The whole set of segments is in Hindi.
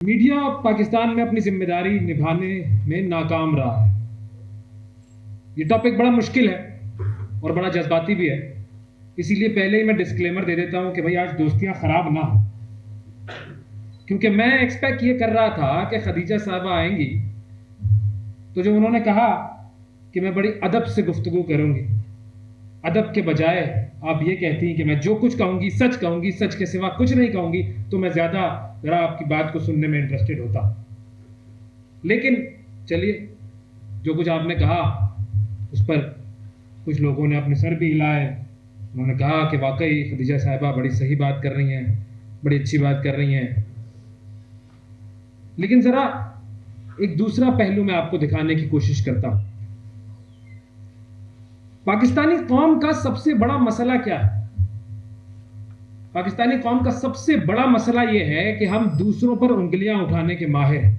मीडिया पाकिस्तान में अपनी जिम्मेदारी निभाने में नाकाम रहा है। ये टॉपिक बड़ा मुश्किल है और बड़ा जज्बाती भी है, इसीलिए पहले ही मैं डिस्क्लेमर दे देता हूं कि भाई आज दोस्तियां खराब ना हो, क्योंकि मैं एक्सपेक्ट ये कर रहा था कि खदीजा साहबा आएंगी तो जो उन्होंने कहा कि मैं बड़ी अदब से गुफ्तगू करूंगी, अदब के बजाय आप ये कहती हैं कि मैं जो कुछ कहूंगी, सच के सिवा कुछ नहीं कहूंगी, तो मैं ज़्यादा ज़रा आपकी बात को सुनने में इंटरेस्टेड होता। लेकिन चलिए, जो कुछ आपने कहा उस पर कुछ लोगों ने अपने सर भी हिलाए। उन्होंने कहा कि वाकई खदीजा साहिबा बड़ी सही बात कर रही हैं, बड़ी अच्छी बात कर रही हैं। लेकिन ज़रा एक दूसरा पहलू मैं आपको दिखाने की कोशिश करता हूं। पाकिस्तानी कौम का सबसे बड़ा मसला क्या है? पाकिस्तानी कौम का सबसे बड़ा मसला यह है कि हम दूसरों पर उंगलियां उठाने के माहिर हैं।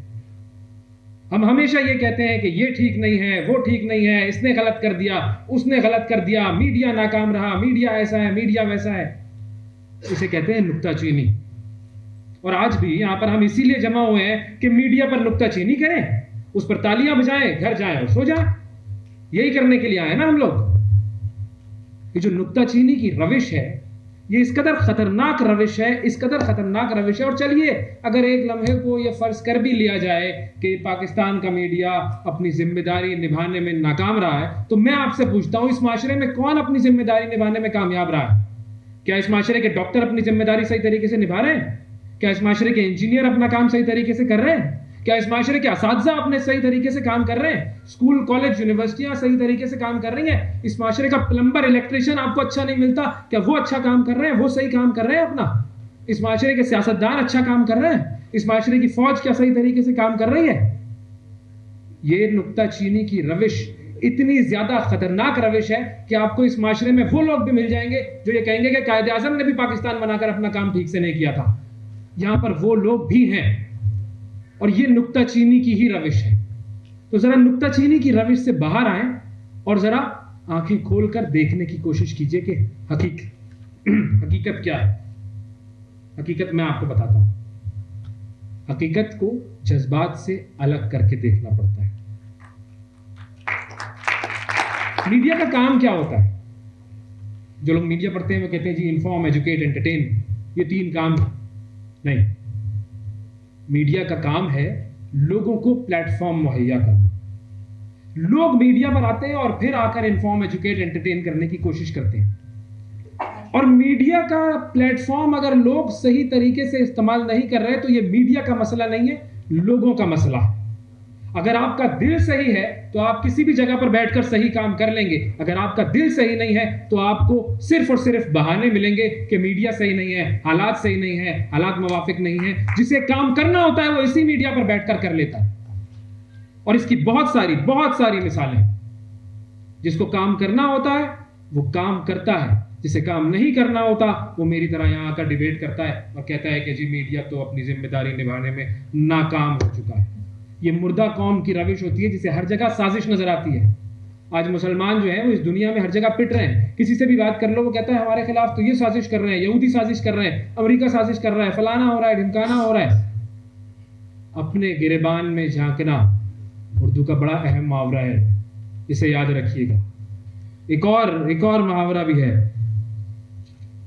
हम हमेशा ये कहते हैं कि ये ठीक नहीं है, वो ठीक नहीं है, इसने गलत कर दिया, उसने गलत कर दिया, मीडिया नाकाम रहा, मीडिया ऐसा है, मीडिया वैसा है। इसे कहते हैं नुक्ताचीनी। और आज भी यहां पर हम इसीलिए जमा हुए हैं कि मीडिया पर नुक्ताचीनी करें, उस पर तालियां बजाएं, घर जाएं और सो जाएं। यही करने के लिए आए ना हम लोग। ये जो नुक्ताचीनी की रविश है, ये इस कदर खतरनाक रविश है, इस कदर खतरनाक रविश है। और चलिए, अगर एक लम्हे को ये फर्ज कर भी लिया जाए कि पाकिस्तान का मीडिया अपनी जिम्मेदारी निभाने में नाकाम रहा है, तो मैं आपसे पूछता हूं, इस माशरे में कौन अपनी जिम्मेदारी निभाने में कामयाब रहा है? क्या इस माशरे के डॉक्टर अपनी जिम्मेदारी सही तरीके से निभा रहे हैं? क्या इस माशरे के इंजीनियर अपना काम सही तरीके से कर रहे हैं? क्या इस माशरे के असातिज़ा अपने सही तरीके से काम कर रहे हैं? स्कूल, कॉलेज, यूनिवर्सिटियां सही तरीके से काम कर रही हैं? इस माशरे का प्लम्बर, इलेक्ट्रिशियन आपको अच्छा नहीं मिलता, क्या वो अच्छा काम कर रहे हैं? वो सही काम कर रहे हैं अपना? इस माशरे के सियासतदान अच्छा काम कर रहे हैं? इस माशरे की फौज क्या सही तरीके से काम कर रही है? ये नुक्ताचीनी की रविश इतनी ज्यादा खतरनाक रविश है कि आपको इस माशरे में वो लोग भी मिल जाएंगे जो ये कहेंगे कि कायदे आज़म ने भी पाकिस्तान बनाकर अपना काम ठीक से नहीं किया था। यहां पर वो लोग भी हैं और ये नुक्ताचीनी की ही रविश है। तो जरा नुक्ताचीनी की रविश से बाहर आए और जरा आंखें खोलकर देखने की कोशिश कीजिए कि हकीकत क्या है। हकीकत मैं आपको बताता हूं। हकीकत को जज्बात से अलग करके देखना पड़ता है। मीडिया का काम क्या होता है? जो लोग मीडिया पढ़ते हैं वो कहते हैं जी इन्फॉर्म, एजुकेट, एंटरटेन, ये 3 काम नहीं। मीडिया का काम है लोगों को प्लेटफॉर्म मुहैया करना। लोग मीडिया पर आते हैं और फिर आकर इन्फॉर्म, एजुकेट, एंटरटेन करने की कोशिश करते हैं। और मीडिया का प्लेटफॉर्म अगर लोग सही तरीके से इस्तेमाल नहीं कर रहे तो ये मीडिया का मसला नहीं है, लोगों का मसला है। अगर आपका दिल सही है तो आप किसी भी जगह पर बैठकर सही काम कर लेंगे। अगर आपका दिल सही नहीं है तो आपको सिर्फ और सिर्फ बहाने मिलेंगे कि मीडिया सही नहीं है, हालात सही नहीं है, हालात मुवाफिक नहीं है। जिसे काम करना होता है वो इसी मीडिया पर बैठकर कर लेता है। और इसकी बहुत सारी मिसालें। जिसको काम करना होता है वो काम करता है, जिसे काम नहीं करना होता वो मेरी तरह यहां आकर डिबेट करता है और कहता है कि जी मीडिया तो अपनी जिम्मेदारी निभाने में नाकाम हो चुका है। ये मुर्दा कौम की रविश होती है जिसे हर जगह साजिश नजर आती है। आज मुसलमान जो हैं वो इस दुनिया में हर जगह पिट रहे हैं। किसी से भी बात कर लो वो कहता है हमारे खिलाफ तो ये साजिश कर रहे हैं, यहूदी साजिश कर रहे हैं, अमेरिका साजिश कर रहा है, फलाना हो रहा है, ढिमकाना हो रहा है। अपने गिरेबान में झांकना उर्दू का बड़ा अहम मुहावरा है, इसे याद रखिएगा। एक और मुहावरा भी है,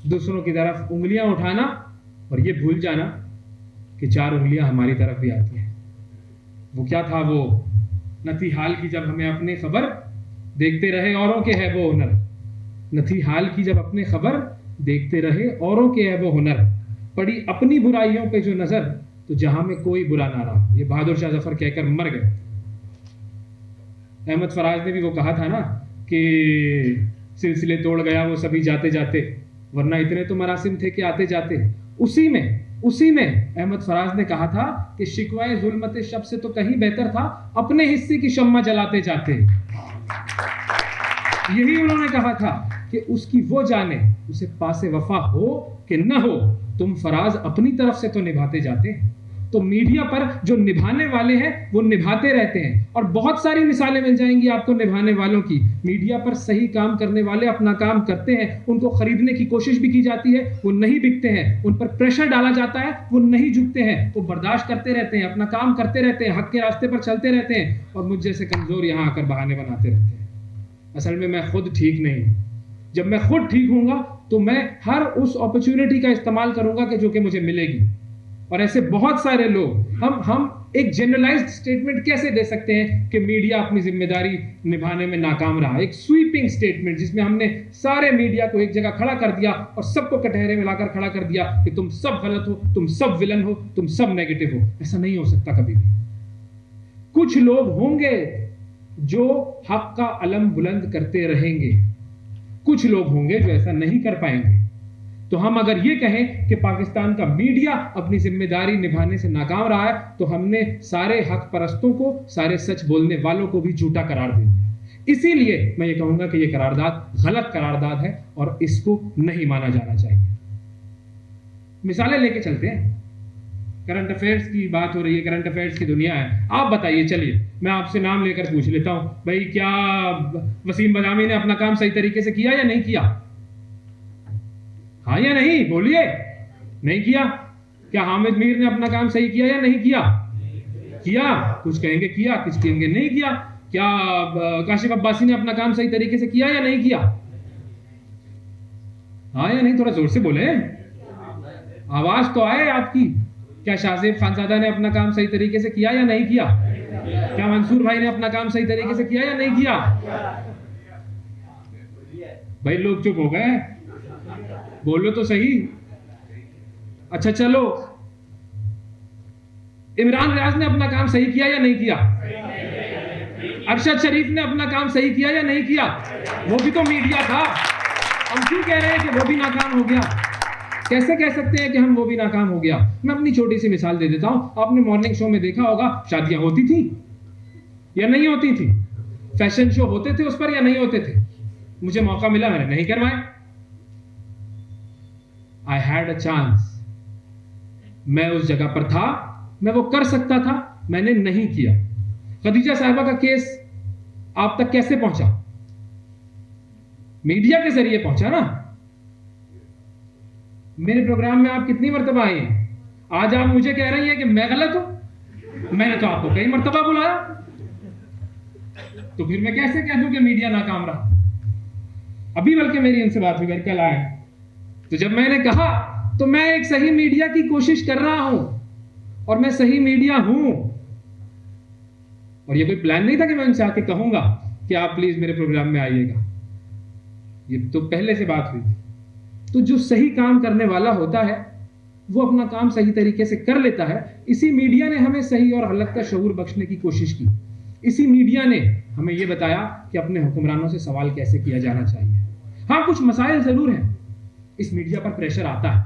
दूसरों की तरफ उंगलियां उठाना और ये भूल जाना कि 4 उंगलियां हमारी तरफ भी आती हैं। वो क्या था? वो न थी हाल की जब हमें अपने खबर, देखते रहे औरों के है वो हुनर। न थी हाल की जब अपने खबर, देखते रहे औरों के है वो हुनर। पड़ी अपनी बुराइयों पे जो नजर, तो जहां में कोई बुरा ना रहा। ये बहादुर शाह जफर कहकर मर गए। अहमद फराज ने भी वो कहा था ना कि सिलसिले तोड़ गया वो सभी जाते जाते, वरना इतने तो मरासिम थे कि आते जाते। उसी में अहमद फराज ने कहा था कि शिकवाए जुल्मत शब से तो कहीं बेहतर था अपने हिस्से की शम्मा जलाते जाते। यही उन्होंने कहा था कि उसकी वो जाने, उसे पासे वफा हो कि न हो, तुम फराज अपनी तरफ से तो निभाते जाते। तो मीडिया पर जो निभाने वाले हैं वो निभाते रहते हैं, और बहुत सारी मिसालें मिल जाएंगी आपको निभाने वालों की। मीडिया पर सही काम करने वाले अपना काम करते हैं, उनको खरीदने की कोशिश भी की जाती है, वो नहीं बिकते हैं, उन पर प्रेशर डाला जाता है, वो नहीं झुकते हैं, वो बर्दाश्त करते रहते हैं, अपना काम करते रहते हैं, हक के रास्ते पर चलते रहते हैं, और मुझ जैसे कमजोर यहाँ आकर बहाने बनाते रहते हैं। असल में मैं खुद ठीक नहीं हूं। जब मैं खुद ठीक हूंगा तो मैं हर उस अपॉर्चुनिटी का इस्तेमाल करूंगा कि जो कि मुझे मिलेगी। और ऐसे बहुत सारे लोग, हम एक जनरलाइज्ड स्टेटमेंट कैसे दे सकते हैं कि मीडिया अपनी जिम्मेदारी निभाने में नाकाम रहा? एक स्वीपिंग स्टेटमेंट जिसमें हमने सारे मीडिया को एक जगह खड़ा कर दिया और सबको कटहरे में लाकर खड़ा कर दिया कि तुम सब गलत हो, तुम सब विलन हो, तुम सब नेगेटिव हो। ऐसा नहीं हो सकता कभी भी। कुछ लोग होंगे जो हक का अलम बुलंद करते रहेंगे, कुछ लोग होंगे जो ऐसा नहीं कर पाएंगे। तो हम अगर ये कहें कि पाकिस्तान का मीडिया अपनी जिम्मेदारी निभाने से नाकाम रहा है, तो हमने सारे हक परस्तों को, सारे सच बोलने वालों को भी झूठा करार दे दिया। इसीलिए मैं ये कहूंगा कि ये करारदाद गलत करारदाद है और इसको नहीं माना जाना चाहिए। मिसालें लेके चलते हैं। करंट अफेयर्स की बात हो रही है, करंट अफेयर्स की दुनिया है। आप बताइए, चलिए मैं आपसे नाम लेकर पूछ लेता हूं, भाई क्या वसीम बदामी ने अपना काम सही तरीके से किया या नहीं किया? हाँ या नहीं? बोलिए। नहीं किया। क्या हामिद मीर ने अपना काम सही किया या नहीं किया? किया। कुछ कहेंगे किया, कुछ कहेंगे नहीं किया। क्या काशिफ अब्बासी ने अपना काम सही तरीके से किया या नहीं किया? हाँ या नहीं? थोड़ा जोर से बोले, आवाज तो आए आपकी। क्या शाहजेब खानजादा ने अपना काम सही तरीके से किया या नहीं किया? क्या मंसूर भाई ने अपना काम सही तरीके से किया या नहीं किया? भाई लोग चुप हो गए, बोलो तो सही। अच्छा चलो, इमरान रियाज ने अपना काम सही किया या नहीं किया? अरशद शरीफ ने अपना काम सही किया या नहीं किया? वो भी तो मीडिया था। हम क्यों कह रहे हैं कि वो भी नाकाम हो गया? कैसे कह सकते हैं कि हम वो भी नाकाम हो गया? मैं अपनी छोटी सी मिसाल दे देता हूं। आपने मॉर्निंग शो में देखा होगा, शादियां होती थी या नहीं होती थी? फैशन शो होते थे उस पर या नहीं होते थे? मुझे मौका मिला, मैंने नहीं करवाए। आई हैड अ चांस, मैं उस जगह पर था, मैं वो कर सकता था, मैंने नहीं किया। खदीजा साहिबा का केस आप तक कैसे पहुंचा? मीडिया के जरिए पहुंचा ना। मेरे प्रोग्राम में आप कितनी मर्तबा आई हैं? आज आप मुझे कह रही हैं कि मैं गलत हूं। मैंने तो आपको कई मर्तबा बुलाया, तो फिर मैं कैसे कह दूं कि मीडिया नाकाम रहा? अभी बल्कि मेरी इनसे बात हुई, कल आए, तो जब मैंने कहा तो मैं एक सही मीडिया की कोशिश कर रहा हूं और मैं सही मीडिया हूं। और ये कोई प्लान नहीं था कि मैं उनसे आके कहूंगा कि आप प्लीज मेरे प्रोग्राम में आइएगा। ये तो पहले से बात हुई थी। तो जो सही काम करने वाला होता है वो अपना काम सही तरीके से कर लेता है। इसी मीडिया ने हमें सही और गलत का शऊर बख्शने की कोशिश की। इसी मीडिया ने हमें यह बताया कि अपने हुक्मरानों से सवाल कैसे किया जाना चाहिए। हाँ, कुछ मसाइल जरूर हैं। इस मीडिया पर प्रेशर आता है,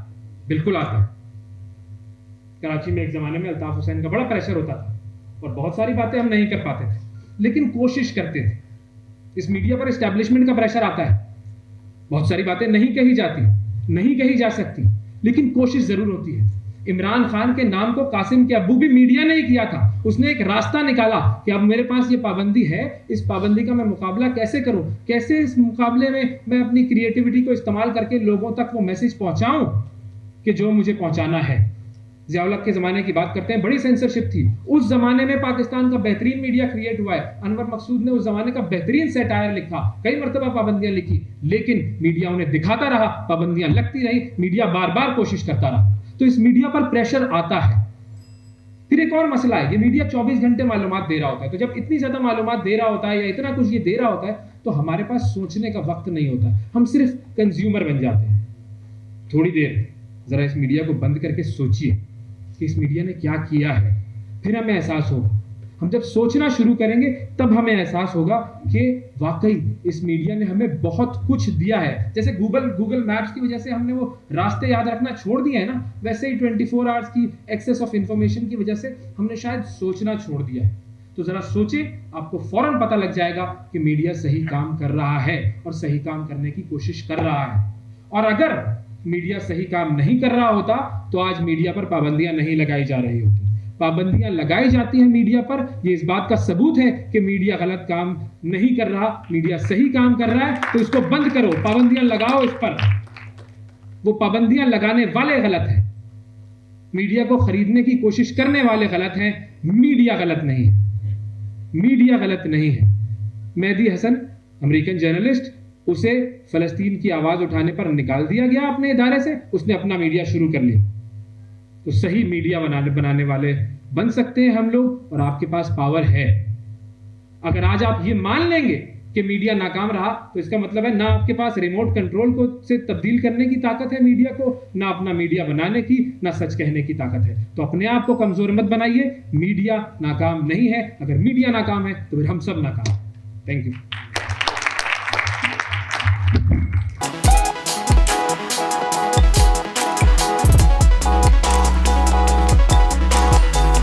बिल्कुल आता है। कराची में एक जमाने में अल्ताफ हुसैन का बड़ा प्रेशर होता था और बहुत सारी बातें हम नहीं कर पाते थे, लेकिन कोशिश करते थे। इस मीडिया पर एस्टैब्लिशमेंट का प्रेशर आता है, बहुत सारी बातें नहीं कही जाती, नहीं कही जा सकती, लेकिन कोशिश जरूर होती है। इमरान खान के नाम को कासिम के अब्बू भी मीडिया ने ही किया था। उसने एक रास्ता निकाला कि अब मेरे पास ये पाबंदी है, इस पाबंदी का मैं मुकाबला कैसे करूं, कैसे इस मुकाबले में मैं अपनी क्रिएटिविटी को इस्तेमाल करके लोगों तक वो मैसेज पहुंचाऊं कि जो मुझे पहुंचाना है। ज़िया-उल-हक के ज़माने की बात करते हैं, बड़ी सेंसरशिप थी। उस ज़माने में पाकिस्तान का बेहतरीन मीडिया क्रिएट हुआ है। अनवर मकसूद ने उस ज़माने का बेहतरीन सैटायर लिखा, कई मरतबा पाबंदियां लिखी, लेकिन मीडिया उन्हें दिखाता रहा, पाबंदियां लगती रही, मीडिया बार बार कोशिश करता रहा। तो इस मीडिया पर प्रेशर आता है। फिर एक और मसला है, ये मीडिया 24 घंटे मालूमात दे रहा होता है। तो जब इतनी ज़्यादा मालूमात दे रहा होता है या इतना कुछ ये दे रहा होता है, तो हमारे पास सोचने का वक्त नहीं होता, हम सिर्फ कंज्यूमर बन जाते हैं। थोड़ी देर ज़रा इस मीडिया को बंद करके सोचिए कि इस मीडिया ने क्या किया है, फिर हमें एहसास होगा। हम जब सोचना शुरू करेंगे तब हमें एहसास होगा कि वाकई इस मीडिया ने हमें बहुत कुछ दिया है। जैसे गूगल मैप्स की वजह से हमने वो रास्ते याद रखना छोड़ दिया है ना, वैसे ही 24 आवर्स की एक्सेस ऑफ इंफॉर्मेशन की वजह से हमने शायद सोचना छोड़ दिया है। तो जरा सोचें, आपको फौरन पता लग जाएगा कि मीडिया सही काम कर रहा है और सही काम करने की कोशिश कर रहा है। और अगर मीडिया सही काम नहीं कर रहा होता तो आज मीडिया पर पाबंदियां नहीं लगाई जा रही होती। पाबंदियां लगाई जाती हैं मीडिया पर, ये इस बात का सबूत है कि मीडिया गलत काम नहीं कर रहा, मीडिया सही काम कर रहा है। तो इसको बंद करो, पाबंदियां लगाओ इस पर। वो पाबंदियां लगाने वाले गलत हैं, मीडिया को खरीदने की कोशिश करने वाले गलत हैं, मीडिया गलत नहीं है, मीडिया गलत नहीं है। मेहदी हसन अमेरिकन जर्नलिस्ट, उसे फलस्तीन की आवाज उठाने पर निकाल दिया गया अपने इदारे से, उसने अपना मीडिया शुरू कर लिया। तो सही मीडिया बनाने वाले बन सकते हैं हम लोग, और आपके पास पावर है। अगर आज आप ये मान लेंगे कि मीडिया नाकाम रहा, तो इसका मतलब है ना आपके पास रिमोट कंट्रोल को से तब्दील करने की ताकत है मीडिया को, ना अपना मीडिया बनाने की, ना सच कहने की ताकत है। तो अपने आप को कमजोर मत बनाइए, मीडिया नाकाम नहीं है। अगर मीडिया नाकाम है तो फिर हम सब नाकाम। Thank you.